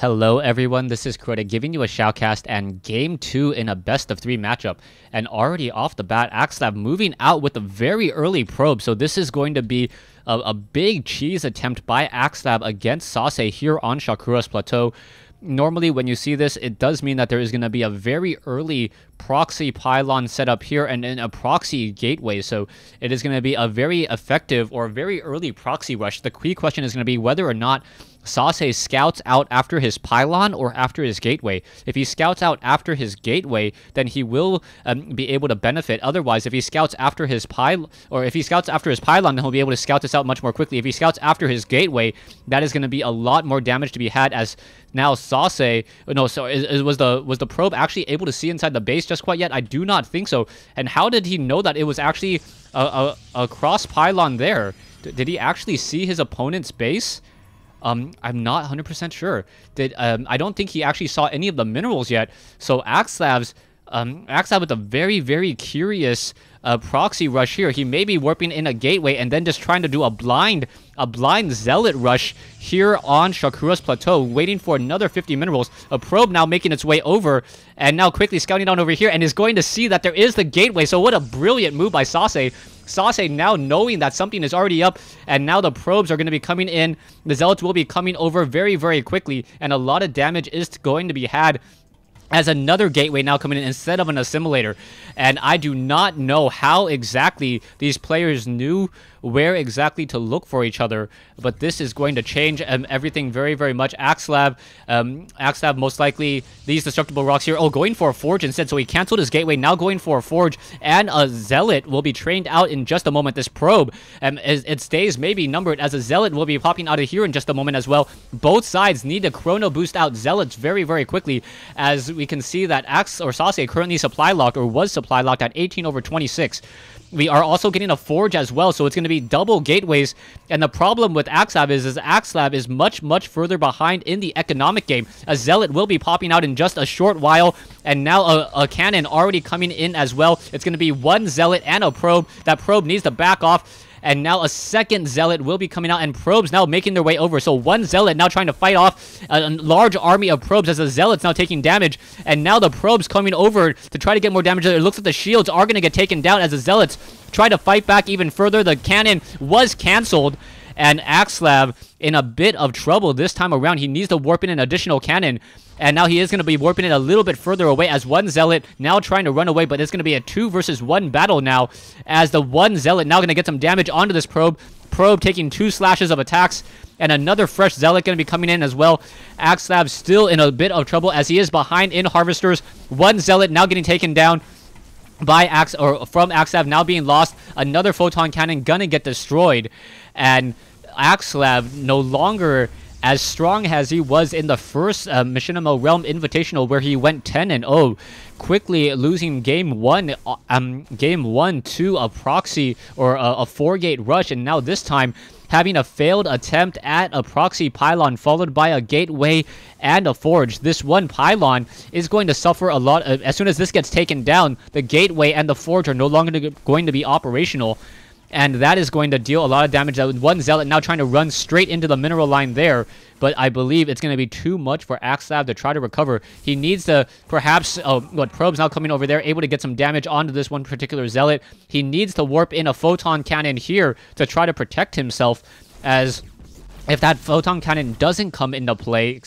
Hello everyone, this is Crota giving you a shoutcast and game 2 in a best of 3 matchup. And already off the bat, Axslav moving out with a very early probe, so this is going to be a big cheese attempt by Axslav against Sase here on Shakuras Plateau. Normally when you see this, it does mean that there is going to be a very early proxy pylon set up here and then a proxy gateway, so it is going to be a very effective or very early proxy rush. The key question is going to be whether or not Sase scouts out after his pylon or after his gateway. If he scouts out after his gateway, then he will be able to benefit. Otherwise, if he scouts after his pylon, then he'll be able to scout this out much more quickly. If he scouts after his gateway, that is going to be a lot more damage to be had, as now Sase... No, so was the probe actually able to see inside the base just quite yet? I do not think so. And how did he know that it was actually a cross pylon there? Did he actually see his opponent's base? I'm not 100% sure. I don't think he actually saw any of the minerals yet. So Axslav with a very curious proxy rush here. He may be warping in a gateway and then just trying to do a blind zealot rush here on Shakuras Plateau, waiting for another 50 minerals. A probe now making its way over and now quickly scouting down over here and is going to see that there is the gateway. So what a brilliant move by Sase. Sase now knowing that something is already up, and now the probes are going to be coming in. The zealots will be coming over very quickly, and a lot of damage is going to be had as another gateway now coming in instead of an assimilator. And I do not know how exactly these players knew where exactly to look for each other, but this is going to change everything very much. Axslav most likely these destructible rocks here. Oh, going for a forge instead, so he canceled his gateway, now going for a forge, and a zealot will be trained out in just a moment. This probe, its days may be numbered, as a zealot will be popping out of here in just a moment as well. Both sides need to chrono boost out zealots very quickly, as we can see that Sase currently supply locked, or was supply locked at 18/26. We are also getting a forge as well, so it's going to be double gateways. And the problem with Axslav is Axslav is much further behind in the economic game. A zealot will be popping out in just a short while, and now a cannon already coming in as well. It's going to be one zealot and a probe. That probe needs to back off. And now a second zealot will be coming out, and probes now making their way over. So one zealot now trying to fight off a large army of probes, as the zealots now taking damage. And now the probes coming over to try to get more damage. It looks like the shields are going to get taken down as the zealots try to fight back even further. The cannon was canceled, and Axslav in a bit of trouble this time around. He needs to warp in an additional cannon. And now he is going to be warping it a little bit further away, as one zealot now trying to run away, but it's going to be a 2 versus 1 battle now, as the one zealot now going to get some damage onto this probe. Probe taking 2 slashes of attacks, and another fresh zealot going to be coming in as well. Axslav still in a bit of trouble, as he is behind in harvesters. One zealot now getting taken down by from Axslav, now being lost. Another photon cannon gonna get destroyed, and Axslav no longer as strong as he was in the first Machinima Realm Invitational, where he went 10-0, quickly losing game 1 to a proxy or a 4-gate rush, and now this time having a failed attempt at a proxy pylon followed by a gateway and a forge. This one pylon is going to suffer a lot. As soon as this gets taken down, the gateway and the forge are no longer going to be operational, and that is going to deal a lot of damage. That one zealot now trying to run straight into the mineral line there, but I believe it's going to be too much for Axslav to try to recover. He needs to perhaps... probe's now coming over there, able to get some damage onto this one particular zealot. He needs to warp in a photon cannon here to try to protect himself, as if that photon cannon doesn't come into play,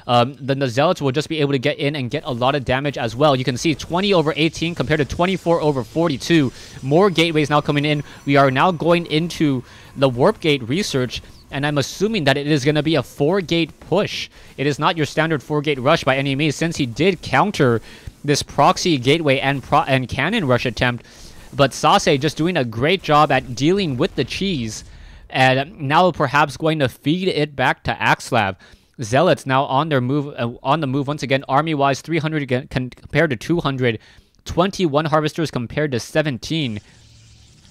then the zealots will just be able to get in and get a lot of damage as well. You can see 20/18 compared to 24/42. More gateways now coming in. We are now going into the warp gate research, and I'm assuming that it is going to be a 4-gate push. It is not your standard 4-gate rush by any means, since he did counter this proxy gateway and cannon rush attempt. But Sase just doing a great job at dealing with the cheese, and now perhaps going to feed it back to Axslav. Zealots now on the move once again. Army-wise, 300 again, compared to 200. 21 harvesters compared to 17.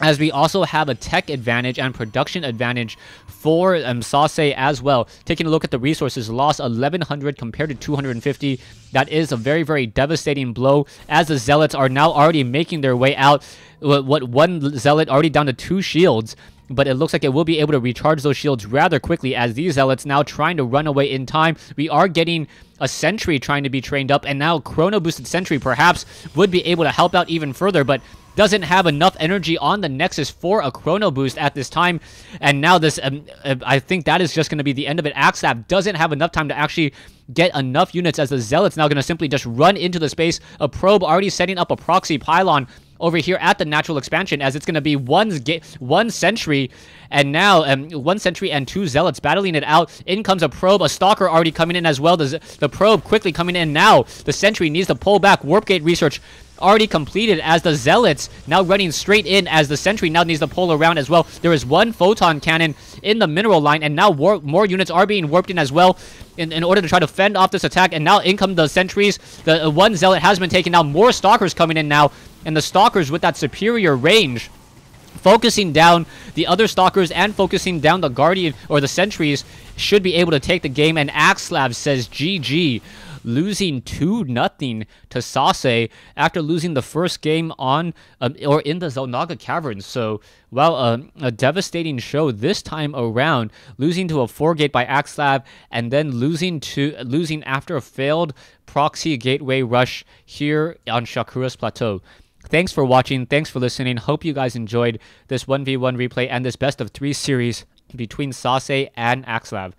As we also have a tech advantage and production advantage for Sase as well. Taking a look at the resources, lost 1,100 compared to 250. That is a very devastating blow, as the zealots are now already making their way out. One zealot already down to 2 shields. but it looks like it will be able to recharge those shields rather quickly as these Zealots now trying to run away in time. We are getting a Sentry trying to be trained up, and now Chrono Boosted Sentry perhaps would be able to help out even further, but doesn't have enough energy on the Nexus for a Chrono Boost at this time. And now this, I think that is just going to be the end of it. Axslav doesn't have enough time to actually get enough units as the Zealot's now going to simply just run into the space. A probe already setting up a proxy pylon over here at the natural expansion, as it's going to be one sentry, and now 1 sentry and 2 Zealots battling it out. In comes a probe, a stalker already coming in as well. The probe quickly coming in now. The sentry needs to pull back. Warp gate research already completed as the Zealots now running straight in, as the sentry now needs to pull around as well. There is 1 photon cannon in the mineral line, and now more units are being warped in as well in order to try to fend off this attack. And now in come the sentries. The 1 Zealot has been taken out. More stalkers coming in now, and the stalkers with that superior range focusing down the other stalkers and focusing down the guardian or the sentries should be able to take the game. And Axslav says GG, losing 2-0 to Sase after losing the first game on or in the Xel'Naga Caverns. So, well, a devastating show this time around, losing to a 4-gate by Axslav, and then losing after a failed proxy gateway rush here on Shakura's Plateau. Thanks for watching. Thanks for listening. Hope you guys enjoyed this 1v1 replay and this best of 3 series between Sase and Axslav.